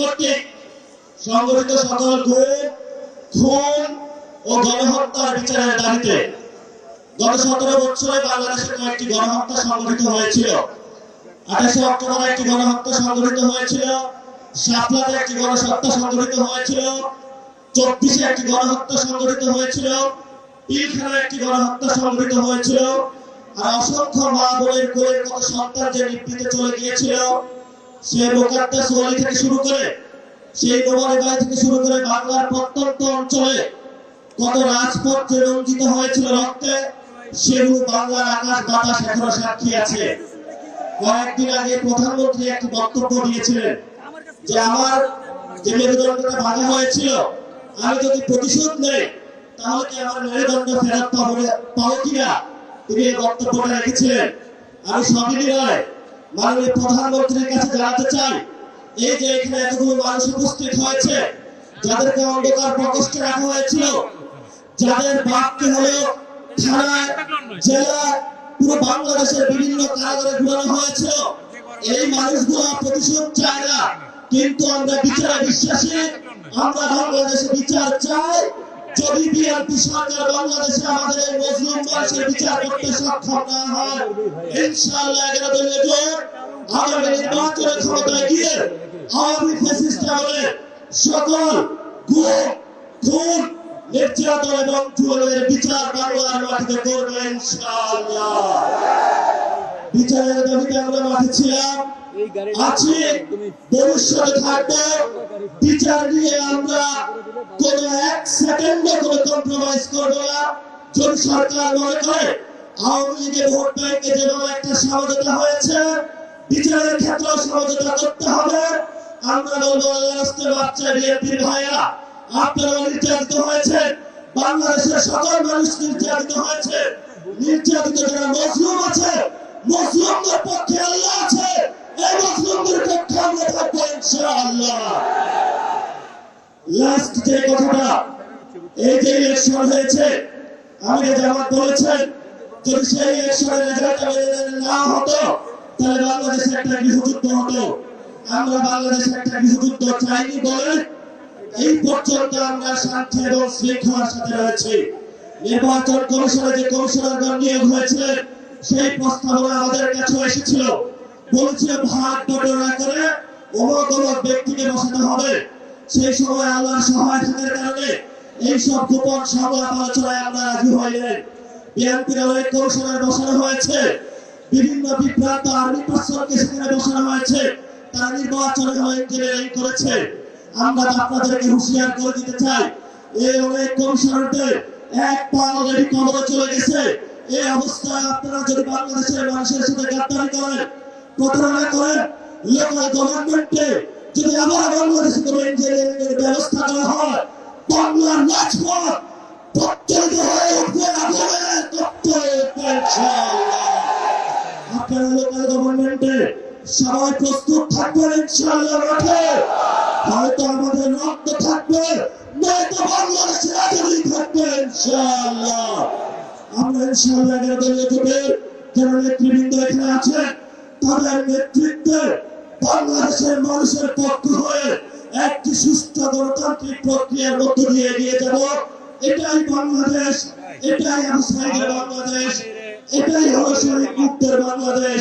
কর্তৃক সংগঠিত সকল গুম, খুন ও গণহত্যার বিচারের দাবিতে গত 17 বছরে বাংলাদেশে কয়েকটি গণহত্যা সংঘটিত হয়েছিল। 28 অক্টোবর একটি গণহত্যা সংঘটিত হয়েছিল, শাপলাতে একটি গণহত্যা সংঘটিত হয়েছিল, 24-এ একটি গণহত্যা সংঘটিত হয়েছিল, পিলখানায় একটি গণহত্যা সংঘটিত হয়েছিল। আর অসংখ্য মা বোনের কোলের কত সন্তান যে নিভৃতে চলে গিয়েছিল, সে মোকাদ্দাস ওয়ালি থেকে শুরু করে সেই নোমানীবাড়ি থেকে শুরু করে বাংলার প্রত্যন্ত অঞ্চলে কত রাজপথ যে রঞ্জিত হয়েছিল রক্তে, সেগুলো বাংলার আকাশ বাতাস এখনো সাক্ষী আছে। কয়েকদিন আগে প্রধানমন্ত্রী একটি বক্তব্য দিয়েছিলেন যে আমার যে মেরুদণ্ডটা ভাঙা হয়েছিল, আমি যদি প্রতিশোধ নেই তাহলে কি আমার মেরুদণ্ড ফেরত পাবো কিনা, তিনি এই বক্তব্যটা রেখেছিলেন। আমি সবিনয় মাননীয় প্রধানমন্ত্রীর কাছে জানাতে চাই, এই যে এখানে এতগুলো মানুষ উপস্থিত হয়েছে, যাদেরকে অন্ধকার প্রকোষ্ঠে রাখা হয়েছিল, যাদের বাপকে হলো থানায়, জেলা, পুরো বাংলাদেশের বিভিন্ন কারাগারে ঘুরানো হয়েছিল, এই মানুষগুলো প্রতিশোধ চায় না, কিন্তু আমরা বিচারে বিশ্বাসী। আমরা বাংলাদেশে বিচার চাই। যদি বিএনপি সরকার বাংলাদেশে আমাদের এই মুসলিম মানুষের বিচার করতে সক্ষম না হয়, ইনশাআল্লাহ 11 দলীয় জোট আগামী নির্বাচনের ক্ষমতায় গিয়ে আওয়ামী ফ্যাসিস্ট আমলে সকল গুম, খুন, নির্যাতন এবং জুলুমের বিচার বাংলার মাটিতে করবে ইনশাআল্লাহ। বিচারের দাবিতে আমরা মাঠে ছিলাম, আছি, ভবিষ্যতে থাকবো। বিচার নিয়ে আমরা কোন এক সেকেন্ডে কোনো কম্প্রোমাইজ করবো না। যদি সরকার মনে করে আওয়ামী লীগের ভোট ব্যাংকে যেভাবে একটা সমঝোতা হয়েছে, বিচারের ক্ষেত্রেও সমঝোতা করতে হবে। আমরা বলবো রাষ্ট্রের বাচ্চা বিএনপির ভাইয়েরা, আপনারা নির্যাতিত হয়েছে, বাংলাদেশের সকল মানুষ নির্যাতিত হয়েছে। নির্যাতিত যারা মজলুম আছে, মুসলিমদের পক্ষে আল্লাহ আছে, এই মুসলিমদের পক্ষে আমরা থাকবো ইনশাআল্লাহ। লাস্ট যে কথাটা, এই যে ইলেকশন হয়েছে, আমি জামাত বলেছেন যদি সেই ইলেকশনের রেজাল্ট না হতো তাহলে বাংলাদেশে একটা গৃহযুদ্ধ হতো। আমরা বাংলাদেশে একটা গৃহযুদ্ধ চাইনি বলে এই পর্যন্ত আমরা শান্তি এবং শৃঙ্খলার সাথে রয়েছি। নির্বাচন কমিশনে যে কমিশনারগণ নিয়োগ হয়েছিলেন, সেই প্রস্তাবনা আমাদের কাছে এসেছিল, বলেছিল ভাগ বটনা করে অমুক অমুক ব্যক্তিকে বসাতে হবে। সেই সময় আল্লাহর সহায়তার কারণে এইসব গোপন সংলাপ আলোচনায় আমরা রাজি হইলেন। বিএনপির অনেক কমিশনার বসানো হয়েছে, বিভিন্ন বিভ্রান্ত আর্মি পার্সনকে সেখানে বসানো হয়েছে, তারা নির্বাচনে ইঞ্জিনিয়ারিং করেছে। আমরা আপনাদেরকে হুঁশিয়ার করে দিতে চাই, এই অনেক কমিশনারদের এক পা অলরেডি কবরে চলে গেছে। এই অবস্থায় আপনারা যদি বাংলাদেশের মানুষের সাথে গাদ্দারি করেন, প্রতারণা করেন, লোকাল গভর্নমেন্টে যদি আবার বাংলাদেশে কোনো ইঞ্জিনিয়ারিং এর ব্যবস্থা করা হয়, বাংলার রাজপথ প্রত্যন্ত হয়ে উঠবে, আপনারা লোকাল গভর্নমেন্টে সবাই প্রস্তুত থাকবেন ইনশাআল্লাহ। মাঠে হয়তো আমাদের রক্ত থাকবে, নয়তো বাংলাদেশের আজাদি থাকবে ইনশাআল্লাহ। আমরা ইনশাআল্লাহ 11 দলীয় জোটের যারা নেতৃবৃন্দ এখানে আছেন, তাদের নেতৃত্বে বাংলাদেশের মানুষের পক্ষ হয়ে একটি সুষ্ঠু গণতান্ত্রিক প্রক্রিয়ার মধ্য দিয়ে এগিয়ে যাব। এটাই বাংলাদেশ, এটাই আবু সাইদের বাংলাদেশ, এটাই হলো শহীদ মুক্তের বাংলাদেশ।